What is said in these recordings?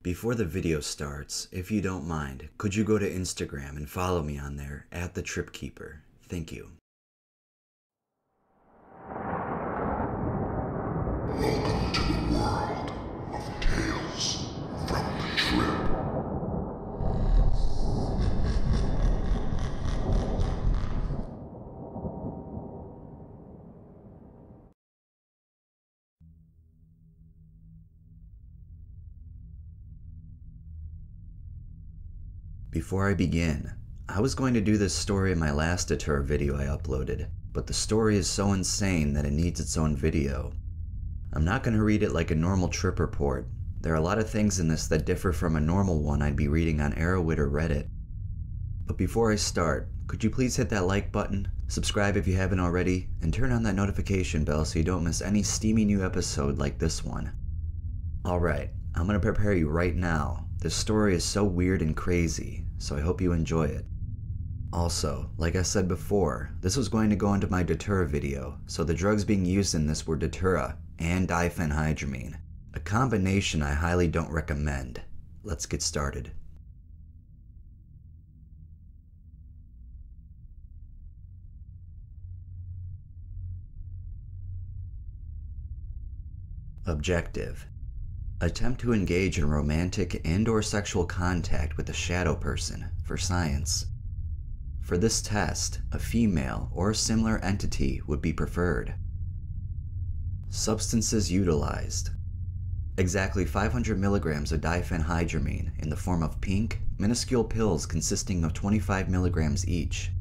Before the video starts, if you don't mind, could you go to Instagram and follow me on there, @TheTripKeeper. Thank you. Welcome to the world of Tales from the Trip. Before I begin, I was going to do this story in my last Datura video I uploaded, but the story is so insane that it needs its own video. I'm not going to read it like a normal trip report. There are a lot of things in this that differ from a normal one I'd be reading on Arrowwit or Reddit. But before I start, could you please hit that like button, subscribe if you haven't already, and turn on that notification bell so you don't miss any steamy new episode like this one. Alright, I'm going to prepare you right now. This story is so weird and crazy, so I hope you enjoy it. Also, like I said before, this was going to go into my Datura video, so the drugs being used in this were Datura and diphenhydramine, a combination I highly don't recommend. Let's get started. Objective: attempt to engage in romantic and/or sexual contact with a shadow person for science. For this test, a female or similar entity would be preferred. Substances utilized: exactly 500 milligrams of diphenhydramine in the form of pink, minuscule pills consisting of 25 milligrams each.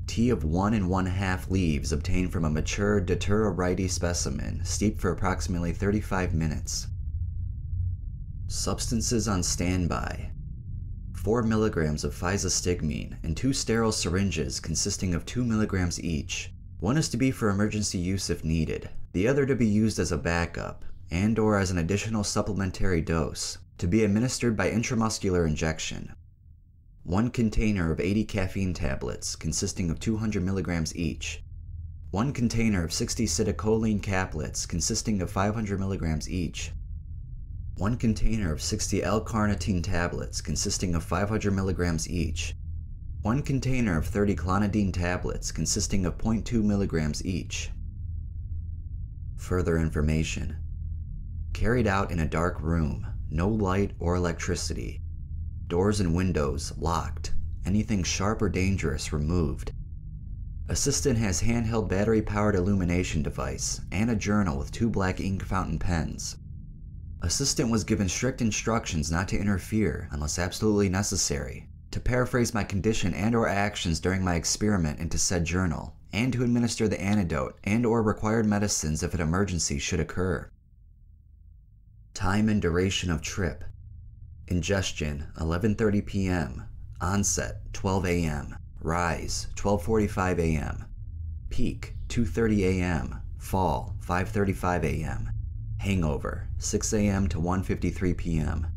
Tea of 1 1/2 leaves obtained from a mature Datura wrighty specimen, steeped for approximately 35 minutes. Substances on standby: 4 milligrams of physostigmine in 2 sterile syringes consisting of 2 milligrams each. One is to be for emergency use if needed, the other to be used as a backup and/or as an additional supplementary dose, to be administered by intramuscular injection. 1 container of 80 caffeine tablets consisting of 200 milligrams each. 1 container of 60 citicoline caplets consisting of 500 milligrams each. 1 container of 60 L-carnitine tablets consisting of 500 milligrams each. 1 container of 30 clonidine tablets consisting of 0.2 milligrams each. Further information: carried out in a dark room, no light or electricity. Doors and windows locked, anything sharp or dangerous removed. Assistant has handheld battery-powered illumination device and a journal with 2 black ink fountain pens. Assistant was given strict instructions not to interfere unless absolutely necessary, to paraphrase my condition and/or actions during my experiment into said journal, and to administer the antidote and/or required medicines if an emergency should occur. Time and duration of trip: ingestion 11:30 p.m., onset 12 a.m., rise 12:45 a.m., peak 2:30 a.m., fall 5:35 a.m., hangover 6 a.m. to 1:53 p.m.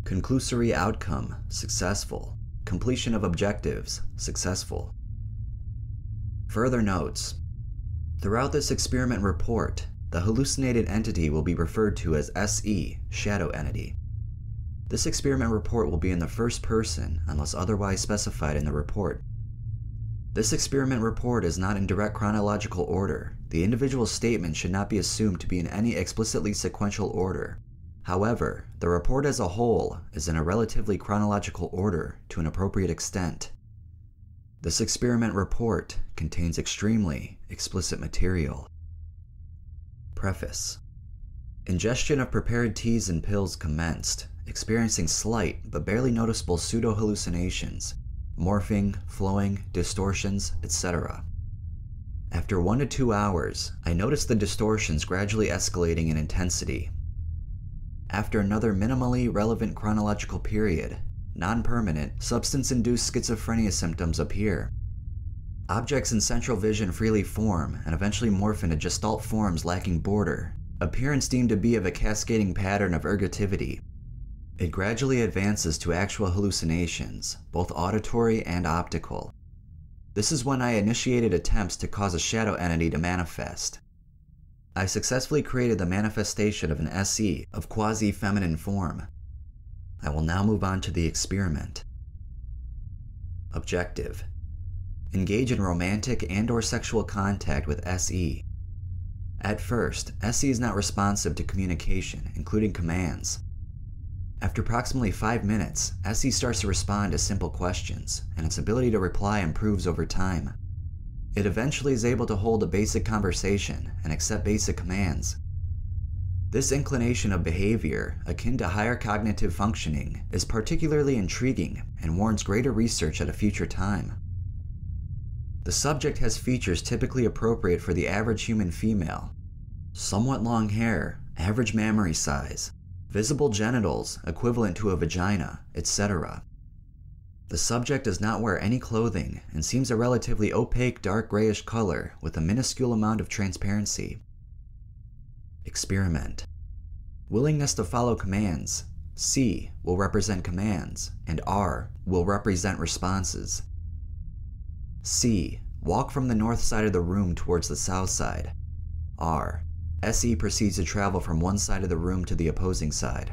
Conclusory outcome: successful. Completion of objectives: successful. Further notes: throughout this experiment report, the hallucinated entity will be referred to as SE, shadow entity. This experiment report will be in the first person unless otherwise specified in the report. This experiment report is not in direct chronological order. The individual statement should not be assumed to be in any explicitly sequential order. However, the report as a whole is in a relatively chronological order to an appropriate extent. This experiment report contains extremely explicit material. Preface: ingestion of prepared teas and pills commenced, experiencing slight but barely noticeable pseudo-hallucinations, morphing, flowing, distortions, etc. After 1 to 2 hours, I noticed the distortions gradually escalating in intensity. After another minimally relevant chronological period, non-permanent, substance-induced schizophrenia symptoms appear. Objects in central vision freely form and eventually morph into gestalt forms lacking border, appearance deemed to be of a cascading pattern of ergativity. It gradually advances to actual hallucinations, both auditory and optical. This is when I initiated attempts to cause a shadow entity to manifest. I successfully created the manifestation of an SE of quasi-feminine form. I will now move on to the experiment. Objective: engage in romantic and/or sexual contact with SE. At first, SE is not responsive to communication, including commands. After approximately 5 minutes, SE starts to respond to simple questions, and its ability to reply improves over time. It eventually is able to hold a basic conversation and accept basic commands. This inclination of behavior, akin to higher cognitive functioning, is particularly intriguing and warrants greater research at a future time. The subject has features typically appropriate for the average human female: somewhat long hair, average mammary size, visible genitals equivalent to a vagina, etc. The subject does not wear any clothing and seems a relatively opaque dark grayish color with a minuscule amount of transparency. Experiment: willingness to follow commands. C will represent commands, and R will represent responses. C. Walk from the north side of the room towards the south side. R. SE proceeds to travel from one side of the room to the opposing side.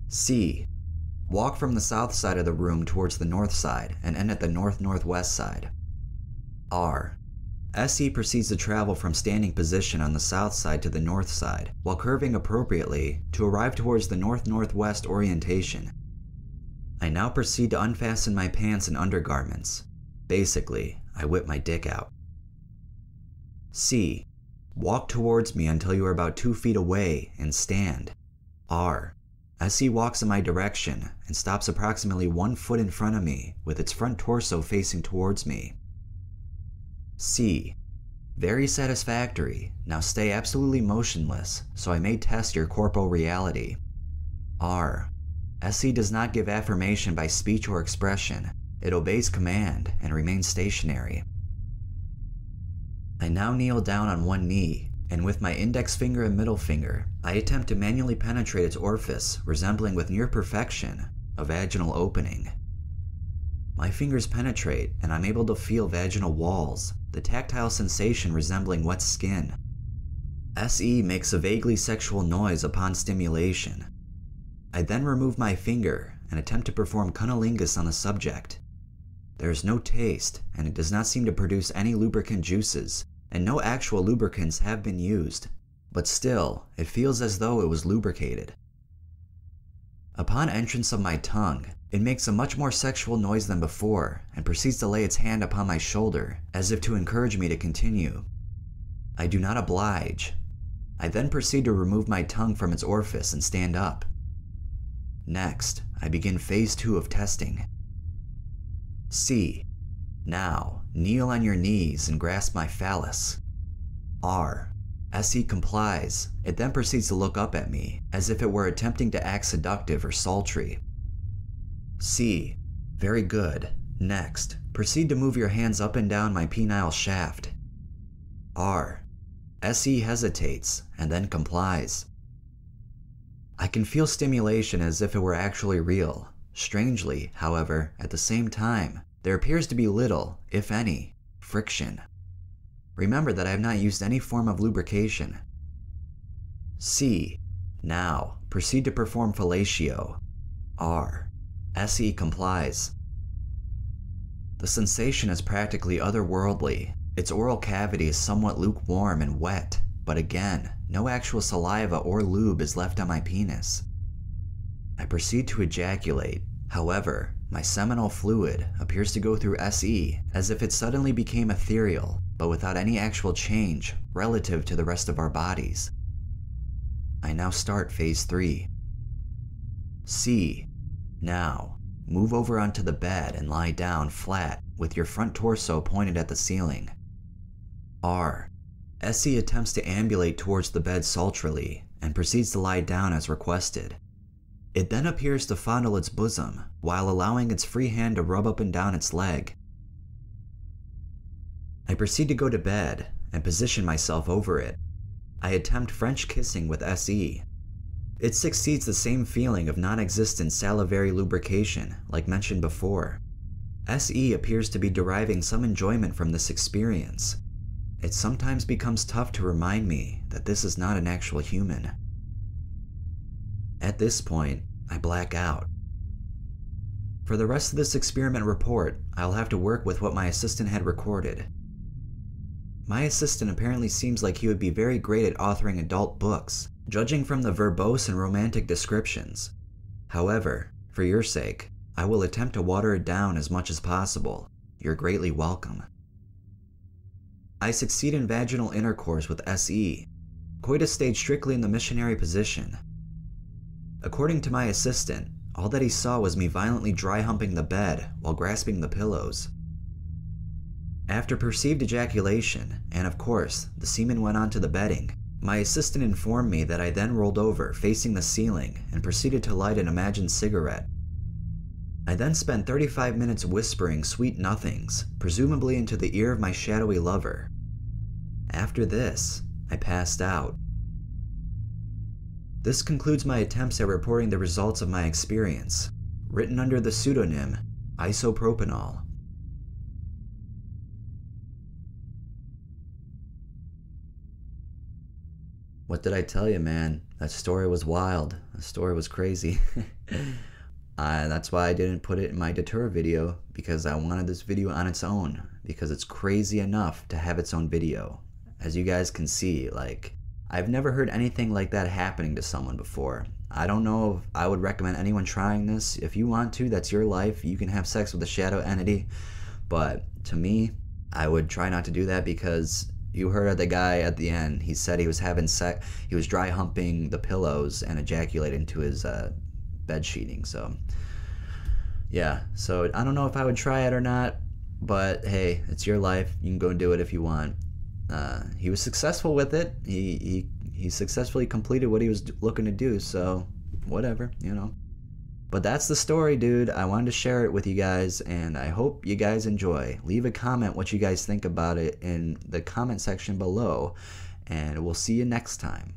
C. Walk from the south side of the room towards the north side and end at the north-northwest side. R. SE proceeds to travel from standing position on the south side to the north side, while curving appropriately to arrive towards the north-northwest orientation. I now proceed to unfasten my pants and undergarments. Basically, I whip my dick out. C. Walk towards me until you are about 2 feet away and stand. R. SE walks in my direction and stops approximately 1 foot in front of me with its front torso facing towards me. C. Very satisfactory. Now stay absolutely motionless, so I may test your corporal reality. R. SE does not give affirmation by speech or expression. It obeys command and remains stationary. I now kneel down on one knee, and with my index finger and middle finger, I attempt to manually penetrate its orifice, resembling with near perfection a vaginal opening. My fingers penetrate, and I'm able to feel vaginal walls, the tactile sensation resembling wet skin. SE makes a vaguely sexual noise upon stimulation. I then remove my finger and attempt to perform cunnilingus on the subject. There is no taste, and it does not seem to produce any lubricant juices, and no actual lubricants have been used, but still, it feels as though it was lubricated. Upon entrance of my tongue, it makes a much more sexual noise than before, and proceeds to lay its hand upon my shoulder, as if to encourage me to continue. I do not oblige. I then proceed to remove my tongue from its orifice and stand up. Next, I begin phase 2 of testing. C. Now, kneel on your knees and grasp my phallus. R. SE complies. It then proceeds to look up at me, as if it were attempting to act seductive or sultry. C. Very good. Next, proceed to move your hands up and down my penile shaft. R. SE hesitates, and then complies. I can feel stimulation as if it were actually real. Strangely, however, at the same time, there appears to be little, if any, friction. Remember that I have not used any form of lubrication. C. Now, proceed to perform fellatio. R. SE complies. The sensation is practically otherworldly. Its oral cavity is somewhat lukewarm and wet, but again, no actual saliva or lube is left on my penis. I proceed to ejaculate. However, my seminal fluid appears to go through SE as if it suddenly became ethereal, but without any actual change relative to the rest of our bodies. I now start phase 3. C. Now, move over onto the bed and lie down flat with your front torso pointed at the ceiling. R. SE attempts to ambulate towards the bed sultrily and proceeds to lie down as requested. It then appears to fondle its bosom while allowing its free hand to rub up and down its leg. I proceed to go to bed and position myself over it. I attempt French kissing with SE. It succeeds the same feeling of non-existent salivary lubrication like mentioned before. SE appears to be deriving some enjoyment from this experience. it sometimes becomes tough to remind me that this is not an actual human. At this point, I black out. For the rest of this experiment report, I'll have to work with what my assistant had recorded. My assistant apparently seems like he would be very great at authoring adult books, judging from the verbose and romantic descriptions. However, for your sake, I will attempt to water it down as much as possible. You're greatly welcome. I succeed in vaginal intercourse with SE. Coitus stayed strictly in the missionary position. According to my assistant, all that he saw was me violently dry humping the bed while grasping the pillows. After perceived ejaculation, and of course, the semen went onto the bedding, my assistant informed me that I then rolled over facing the ceiling and proceeded to light an imagined cigarette. I then spent 35 minutes whispering sweet nothings, presumably into the ear of my shadowy lover. After this, I passed out. This concludes my attempts at reporting the results of my experience, written under the pseudonym Isopropanol. What did I tell you, man? That story was wild. That story was crazy. That's why I didn't put it in my Datura video, because I wanted this video on its own, because it's crazy enough to have its own video. As you guys can see, like, I've never heard anything like that happening to someone before. I don't know if I would recommend anyone trying this. If you want to, that's your life. You can have sex with a shadow entity. But to me, I would try not to do that, because you heard the guy at the end. He said he was having sex. He was dry humping the pillows and ejaculating into his bed sheeting. So yeah, so I don't know if I would try it or not, but hey, it's your life. You can go and do it if you want. He was successful with it. He successfully completed what he was looking to do, so whatever, you know. But that's the story, dude. I wanted to share it with you guys, and I hope you guys enjoy. Leave a comment what you guys think about it in the comment section below, and we'll see you next time.